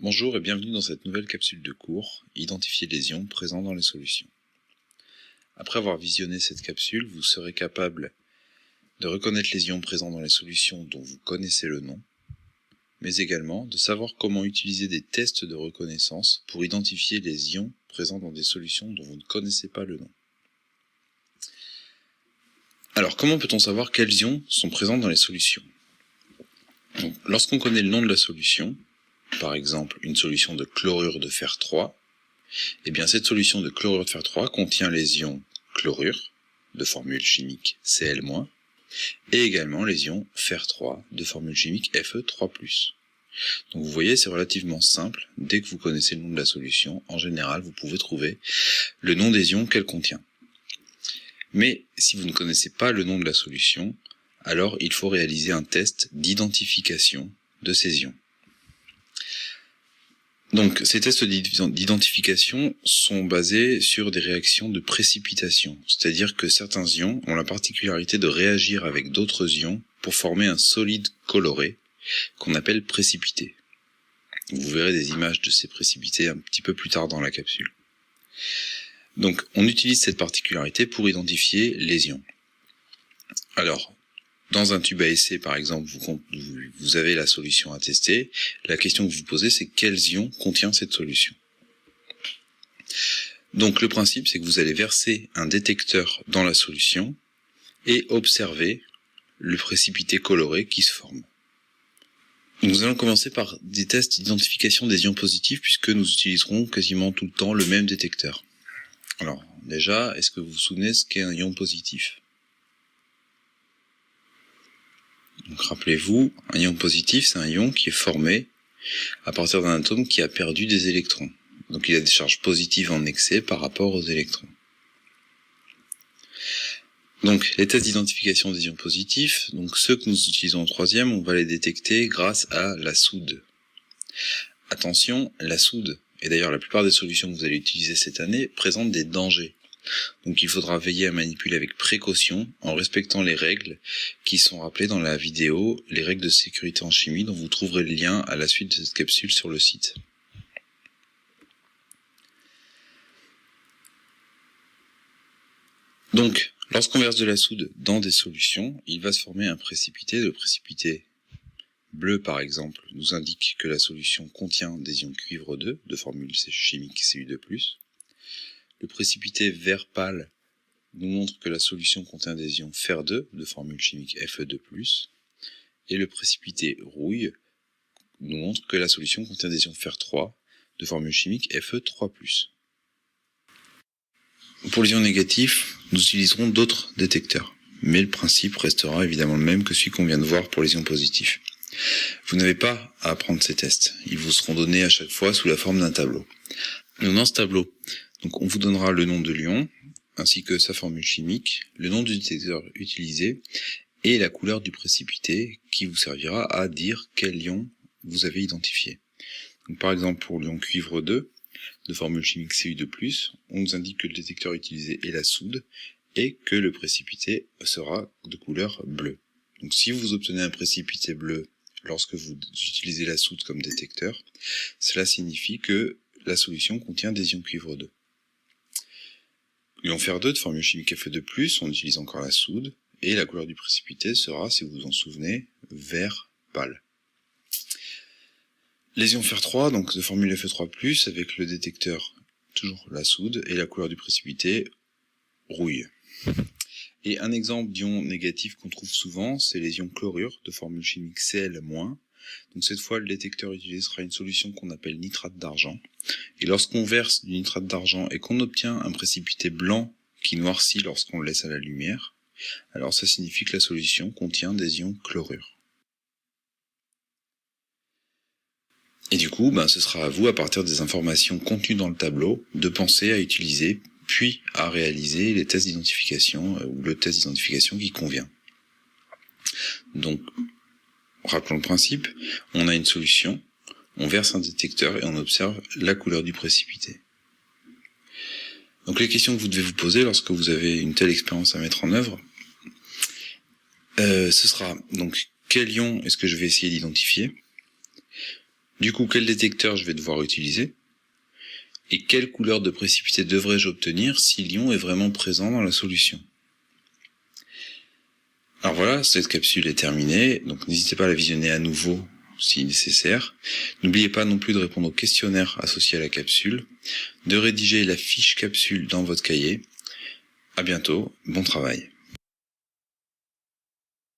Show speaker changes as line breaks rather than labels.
Bonjour et bienvenue dans cette nouvelle capsule de cours, Identifier les ions présents dans les solutions. Après avoir visionné cette capsule, vous serez capable de reconnaître les ions présents dans les solutions dont vous connaissez le nom, mais également de savoir comment utiliser des tests de reconnaissance pour identifier les ions présents dans des solutions dont vous ne connaissez pas le nom. Alors, comment peut-on savoir quels ions sont présents dans les solutions ? Donc, lorsqu'on connaît le nom de la solution, par exemple une solution de chlorure de fer 3, eh bien cette solution de chlorure de fer 3 contient les ions chlorure, de formule chimique Cl-, et également les ions fer 3, de formule chimique Fe3+. Donc vous voyez, c'est relativement simple. Dès que vous connaissez le nom de la solution, en général, vous pouvez trouver le nom des ions qu'elle contient. Mais si vous ne connaissez pas le nom de la solution, alors il faut réaliser un test d'identification de ces ions. Donc, ces tests d'identification sont basés sur des réactions de précipitation, c'est-à-dire que certains ions ont la particularité de réagir avec d'autres ions pour former un solide coloré qu'on appelle précipité. Vous verrez des images de ces précipités un petit peu plus tard dans la capsule. Donc, on utilise cette particularité pour identifier les ions. Alors, dans un tube à essai, par exemple, vous avez la solution à tester. La question que vous posez, c'est quels ions contient cette solution. Donc le principe, c'est que vous allez verser un détecteur dans la solution et observer le précipité coloré qui se forme. Nous allons commencer par des tests d'identification des ions positifs, puisque nous utiliserons quasiment tout le temps le même détecteur. Alors déjà, est-ce que vous vous souvenez ce qu'est un ion positif ? Donc rappelez-vous, un ion positif, c'est un ion qui est formé à partir d'un atome qui a perdu des électrons. Donc il a des charges positives en excès par rapport aux électrons. Donc les tests d'identification des ions positifs, donc ceux que nous utilisons en troisième, on va les détecter grâce à la soude. Attention, la soude, et d'ailleurs la plupart des solutions que vous allez utiliser cette année, présentent des dangers. Donc il faudra veiller à manipuler avec précaution en respectant les règles qui sont rappelées dans la vidéo, les règles de sécurité en chimie, dont vous trouverez le lien à la suite de cette capsule sur le site. Donc, lorsqu'on verse de la soude dans des solutions, il va se former un précipité. Le précipité bleu, par exemple, nous indique que la solution contient des ions cuivre 2, de formule chimique Cu2+. Le précipité vert pâle nous montre que la solution contient des ions fer 2, de formule chimique Fe2+. Et le précipité rouille nous montre que la solution contient des ions fer 3, de formule chimique Fe3+. Pour les ions négatifs, nous utiliserons d'autres détecteurs, mais le principe restera évidemment le même que celui qu'on vient de voir pour les ions positifs. Vous n'avez pas à apprendre ces tests, ils vous seront donnés à chaque fois sous la forme d'un tableau. Donc dans ce tableau, on vous donnera le nom de l'ion, ainsi que sa formule chimique, le nom du détecteur utilisé, et la couleur du précipité qui vous servira à dire quel ion vous avez identifié. Donc, par exemple pour l'ion cuivre 2, de formule chimique Cu2+, on nous indique que le détecteur utilisé est la soude et que le précipité sera de couleur bleue. Donc si vous obtenez un précipité bleu lorsque vous utilisez la soude comme détecteur, cela signifie que la solution contient des ions cuivre 2. L'ion fer 2 de formule chimique Fe2+, on utilise encore la soude, et la couleur du précipité sera, si vous vous en souvenez, vert pâle. Les ions fer 3, donc de formule Fe3+, avec le détecteur, toujours la soude, et la couleur du précipité, rouille. Et un exemple d'ion négatif qu'on trouve souvent, c'est les ions chlorure, de formule chimique Cl-. Donc cette fois, le détecteur utilisé sera une solution qu'on appelle nitrate d'argent. Et lorsqu'on verse du nitrate d'argent et qu'on obtient un précipité blanc qui noircit lorsqu'on le laisse à la lumière, alors ça signifie que la solution contient des ions chlorure. Et du coup, ce sera à vous, à partir des informations contenues dans le tableau, de penser à utiliser, puis à réaliser les tests d'identification, ou le test d'identification qui convient. Donc, rappelons le principe, on a une solution, on verse un détecteur et on observe la couleur du précipité. Donc les questions que vous devez vous poser lorsque vous avez une telle expérience à mettre en œuvre, ce sera donc quel ion est-ce que je vais essayer d'identifier ? Du coup, quel détecteur je vais devoir utiliser? Et quelle couleur de précipité devrais-je obtenir si l'ion est vraiment présent dans la solution? Alors voilà, cette capsule est terminée, donc n'hésitez pas à la visionner à nouveau si nécessaire. N'oubliez pas non plus de répondre au questionnaire associé à la capsule, de rédiger la fiche capsule dans votre cahier. À bientôt, bon travail.